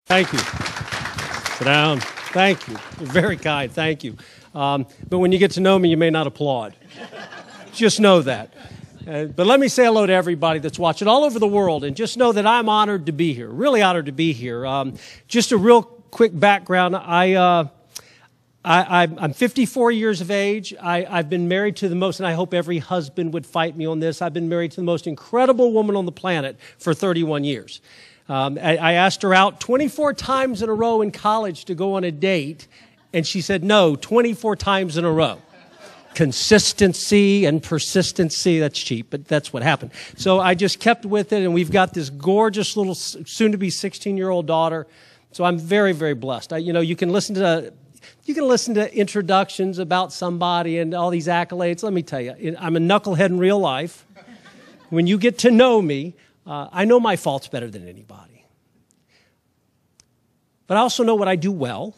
Thank you. Sit down. Thank you. You're very kind. Thank you. But when you get to know me, you may not applaud. Just know that. But let me say hello to everybody that's watching all over the world, and just know that I'm honored to be here, really honored to be here. Just a real quick background. I'm 54 years of age. I've been married to the most, and I hope every husband would fight me on this, I've been married to the most incredible woman on the planet for 31 years. I asked her out 24 times in a row in college to go on a date, and she said no 24 times in a row. Consistency and persistency, that's cheap, but that's what happened. So I just kept with it, and we've got this gorgeous little soon-to-be 16-year-old daughter. So I'm very, very blessed. You can listen to introductions about somebody and all these accolades. Let me tell you, I'm a knucklehead in real life. When you get to know me, I know my faults better than anybody. But I also know what I do well,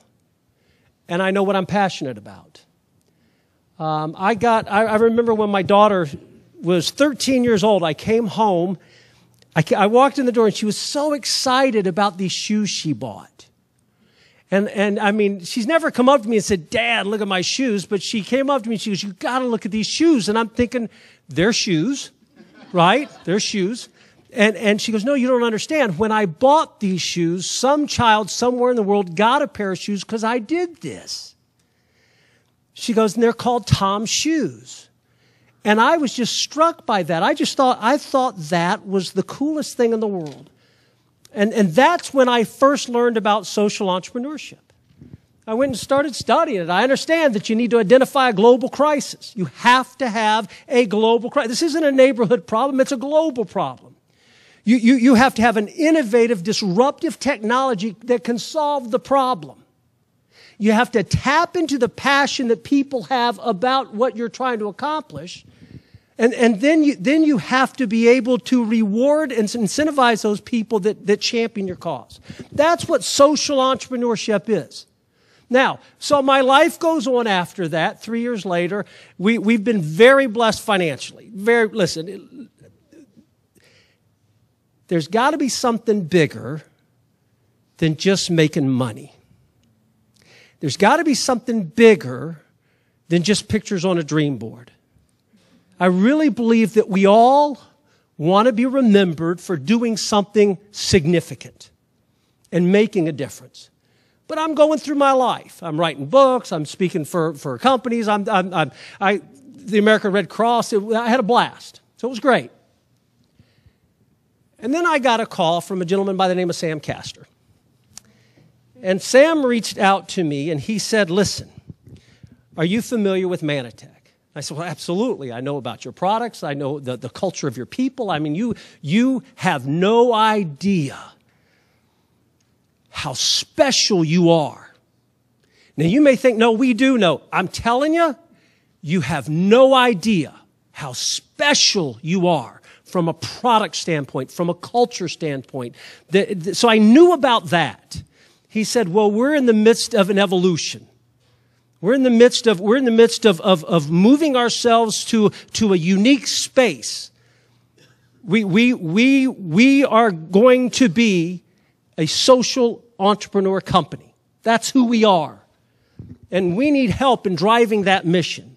and I know what I'm passionate about. I remember when my daughter was 13 years old, I came home. I walked in the door, and she was so excited about these shoes she bought. And I mean, she's never come up to me and said, "Dad, look at my shoes." But she came up to me and she goes, "You got to look at these shoes." And I'm thinking, they're shoes, right? They're shoes. And she goes, "No, you don't understand. When I bought these shoes, some child somewhere in the world got a pair of shoes because I did this." She goes, "And they're called Tom's shoes." And I was just struck by that. I thought that was the coolest thing in the world. And that's when I first learned about social entrepreneurship. I went and started studying it. I understand that you need to identify a global crisis. You have to have a global crisis. This isn't a neighborhood problem. It's a global problem. You have to have an innovative, disruptive technology that can solve the problem. You have to tap into the passion that people have about what you're trying to accomplish. And then you have to be able to reward and incentivize those people that champion your cause. That's what social entrepreneurship is. Now, so my life goes on after that. 3 years later, we've been very blessed financially. Listen, there's got to be something bigger than just making money. There's got to be something bigger than just pictures on a dream board. I really believe that we all want to be remembered for doing something significant and making a difference. But I'm going through my life. I'm writing books. I'm speaking for companies. The American Red Cross. I had a blast. So it was great. And then I got a call from a gentleman by the name of Sam Castor. And Sam reached out to me, and he said, "Listen, are you familiar with Manatech?" I said, "Well, absolutely. I know about your products. I know the culture of your people. I mean, you have no idea how special you are." Now, you may think, "No, we do know." I'm telling you, you have no idea how special you are from a product standpoint, from a culture standpoint. So I knew about that. He said, "Well, we're in the midst of an evolution. We're in the midst of moving ourselves to a unique space. We are going to be a social entrepreneur company. That's who we are. And we need help in driving that mission."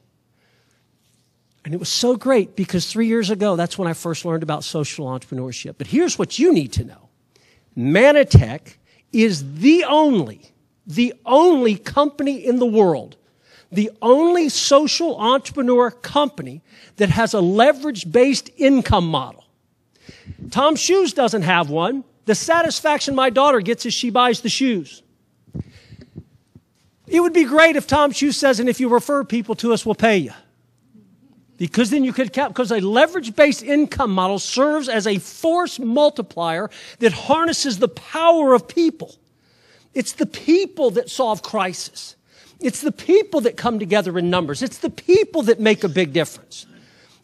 And it was so great because 3 years ago, that's when I first learned about social entrepreneurship. But here's what you need to know. Manatech is the only company in the world, the only social entrepreneur company that has a leverage-based income model. Tom's Shoes doesn't have one. The satisfaction my daughter gets is she buys the shoes. It would be great if Tom's Shoes says, "And if you refer people to us, we'll pay you." Because then you could count, because a leverage-based income model serves as a force multiplier that harnesses the power of people. It's the people that solve crisis. It's the people that come together in numbers. It's the people that make a big difference.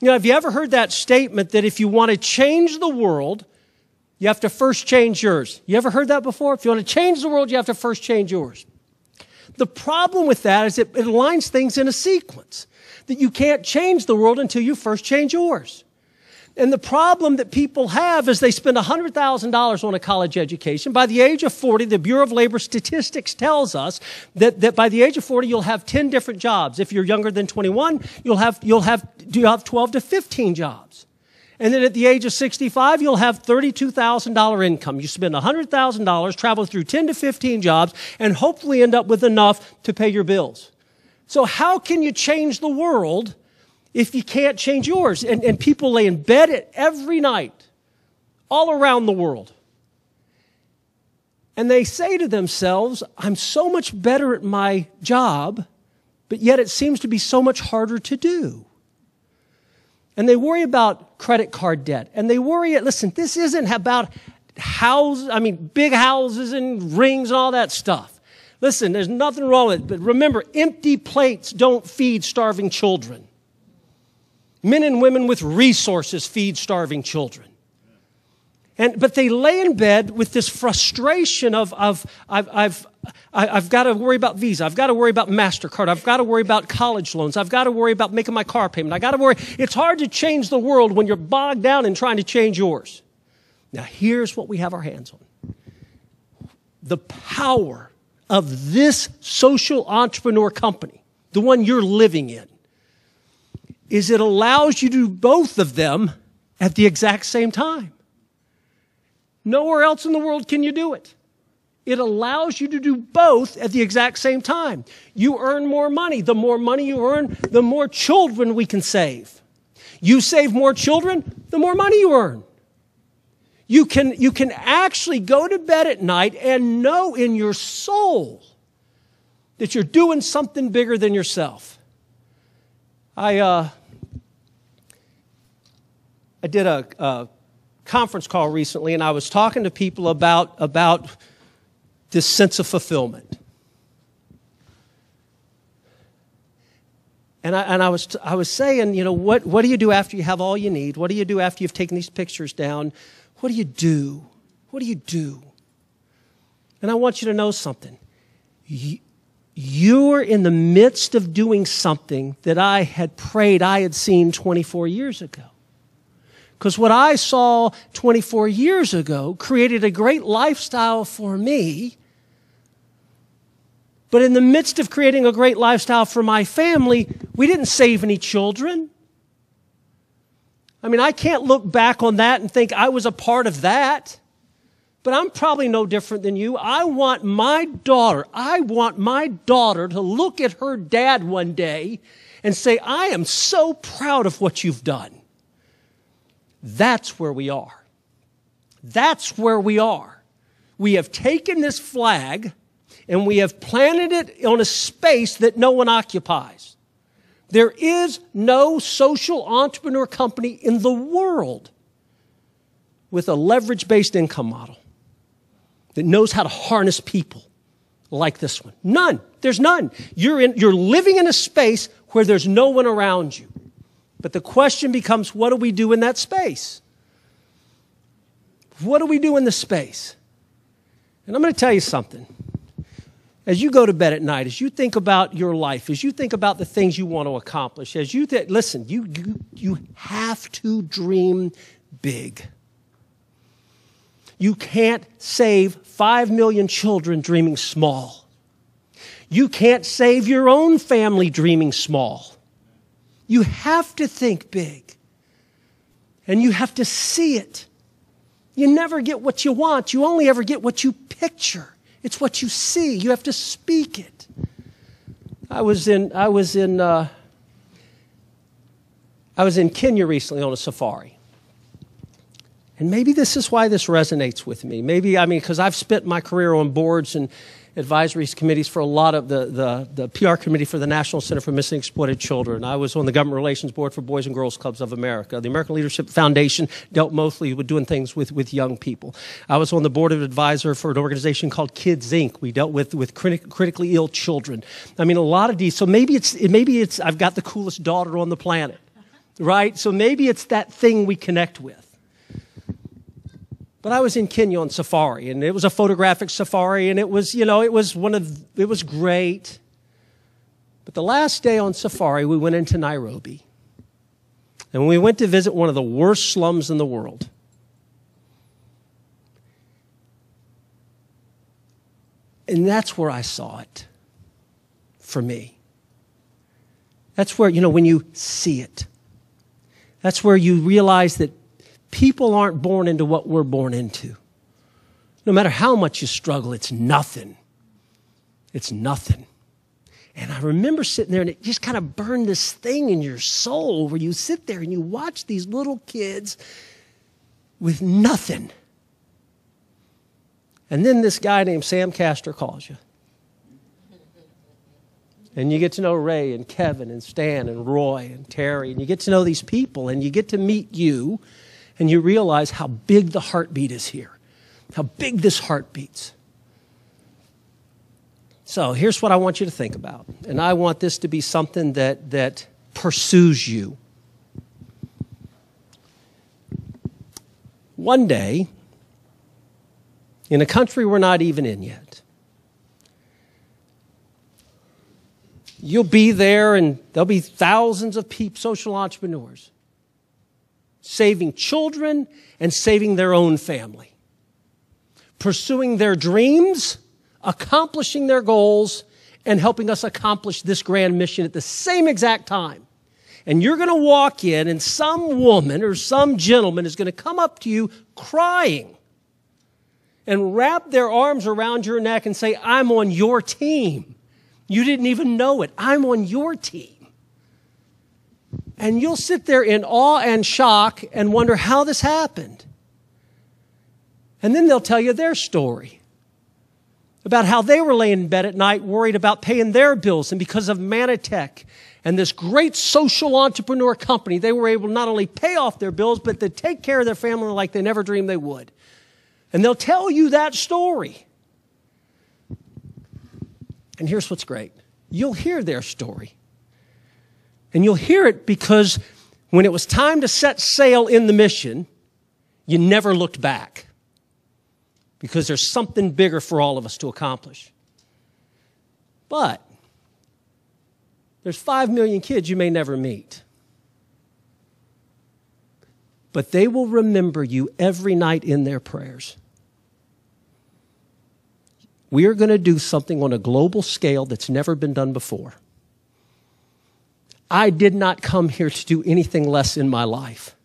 Have you ever heard that statement that if you want to change the world, you have to first change yours? You ever heard that before? If you want to change the world, you have to first change yours. The problem with that is it aligns things in a sequence, that you can't change the world until you first change yours. And the problem that people have is they spend $100,000 on a college education. By the age of 40, the Bureau of Labor Statistics tells us that by the age of 40, you'll have 10 different jobs. If you're younger than 21, you'll have 12 to 15 jobs. And then at the age of 65, you'll have $32,000 income. You spend $100,000, travel through 10 to 15 jobs, and hopefully end up with enough to pay your bills. So how can you change the world if you can't change yours? And people lay in bed every night, all around the world. And they say to themselves, I'm so much better at my job, but yet it seems to be so much harder to do. And they worry about credit card debt. And they worry, listen, this isn't about big houses and rings and all that stuff. Listen, there's nothing wrong with it. But remember, empty plates don't feed starving children. Men and women with resources feed starving children. But they lay in bed with this frustration of I've got to worry about Visa. I've got to worry about MasterCard. I've got to worry about college loans. I've got to worry about making my car payment. I got to worry. It's hard to change the world when you're bogged down in trying to change yours. Now, here's what we have our hands on. The power of this social entrepreneur company, the one you're living in, is it allows you to do both of them at the exact same time. Nowhere else in the world can you do it. It allows you to do both at the exact same time. You earn more money. The more money you earn, the more children we can save. You save more children, the more money you earn. You can actually go to bed at night and know in your soul that you're doing something bigger than yourself. I did a conference call recently, and I was talking to people about this sense of fulfillment. And I was saying, what do you do after you have all you need? What do you do after you've taken these pictures down? What do you do? What do you do? And I want you to know something. You're in the midst of doing something that I had prayed I had seen 24 years ago. Because what I saw 24 years ago created a great lifestyle for me. But in the midst of creating a great lifestyle for my family, we didn't save any children. I can't look back on that and think I was a part of that. But I'm probably no different than you. I want my daughter to look at her dad one day and say, I am so proud of what you've done. That's where we are. That's where we are. We have taken this flag and we have planted it on a space that no one occupies. There is no social entrepreneur company in the world with a leverage-based income model that knows how to harness people like this one. None. There's none. You're living in a space where there's no one around you. But the question becomes, what do we do in that space? What do we do in the space? And I'm going to tell you something. As you go to bed at night, as you think about your life, as you think about the things you want to accomplish, listen, you have to dream big. You can't save 5 million children dreaming small. You can't save your own family dreaming small. You have to think big. And you have to see it. You never get what you want. You only ever get what you picture. It's what you see. You have to speak it. I was in Kenya recently on a safari. And maybe this is why this resonates with me. Because I've spent my career on boards and advisory committees for a lot of the PR committee for the National Center for Missing and Exploited Children. I was on the Government Relations Board for Boys and Girls Clubs of America. The American Leadership Foundation dealt mostly with doing things with young people. I was on the board of advisor for an organization called Kids Inc. We dealt with critically ill children. A lot of these. So maybe it's I've got the coolest daughter on the planet, right? So maybe it's that thing we connect with. But I was in Kenya on safari, and it was a photographic safari, and it was great. But the last day on safari, we went into Nairobi. And we went to visit one of the worst slums in the world. And that's where I saw it for me. That's where, when you see it, that's where you realize that people aren't born into what we're born into. No matter how much you struggle, it's nothing. It's nothing. And I remember sitting there, and it just kind of burned this thing in your soul where you sit there and you watch these little kids with nothing. And then this guy named Sam Castor calls you. And you get to know Ray and Kevin and Stan and Roy and Terry. And you get to know these people, and you get to meet you, and you realize how big the heartbeat is here. How big this heart beats. So here's what I want you to think about. And I want this to be something that pursues you. One day, in a country we're not even in yet, you'll be there and there'll be thousands of social entrepreneurs saving children and saving their own family, pursuing their dreams, accomplishing their goals, and helping us accomplish this grand mission at the same exact time. And you're going to walk in, and some woman or some gentleman is going to come up to you crying and wrap their arms around your neck and say, I'm on your team. You didn't even know it. I'm on your team. And you'll sit there in awe and shock and wonder how this happened. And then they'll tell you their story about how they were laying in bed at night worried about paying their bills. And because of Manatech and this great social entrepreneur company, they were able to not only pay off their bills, but to take care of their family like they never dreamed they would. And they'll tell you that story. And here's what's great. You'll hear their story. And you'll hear it because when it was time to set sail in the mission, you never looked back. Because there's something bigger for all of us to accomplish. But there's 5 million kids you may never meet. But they will remember you every night in their prayers. We are going to do something on a global scale that's never been done before. I did not come here to do anything less in my life.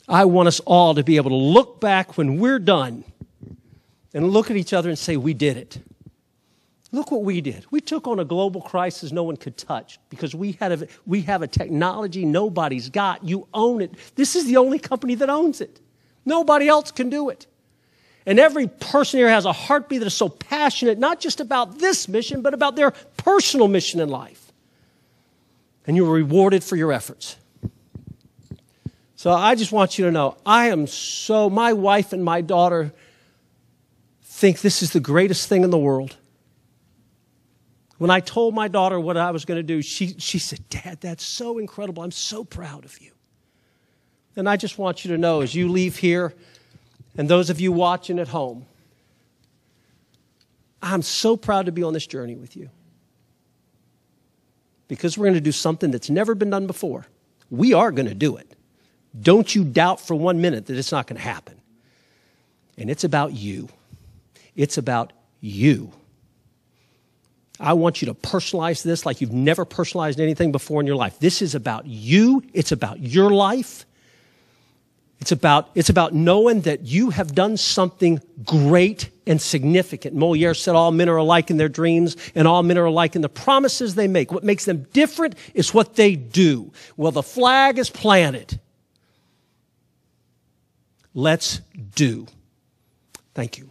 I want us all to be able to look back when we're done and look at each other and say, we did it. Look what we did. We took on a global crisis no one could touch because we have a technology nobody's got. You own it. This is the only company that owns it. Nobody else can do it. And every person here has a heartbeat that is so passionate, not just about this mission, but about their personal mission in life. And you're rewarded for your efforts. So I just want you to know, my wife and my daughter think this is the greatest thing in the world. When I told my daughter what I was going to do, she said, Dad, that's so incredible. I'm so proud of you. And I just want you to know, as you leave here, and those of you watching at home, I'm so proud to be on this journey with you. Because we're going to do something that's never been done before. We are going to do it. Don't you doubt for 1 minute that it's not going to happen. And it's about you. It's about you. I want you to personalize this like you've never personalized anything before in your life. This is about you. It's about your life. It's about knowing that you have done something great and significant. Molière said all men are alike in their dreams and all men are alike in the promises they make. What makes them different is what they do. Well, the flag is planted. Let's do. Thank you.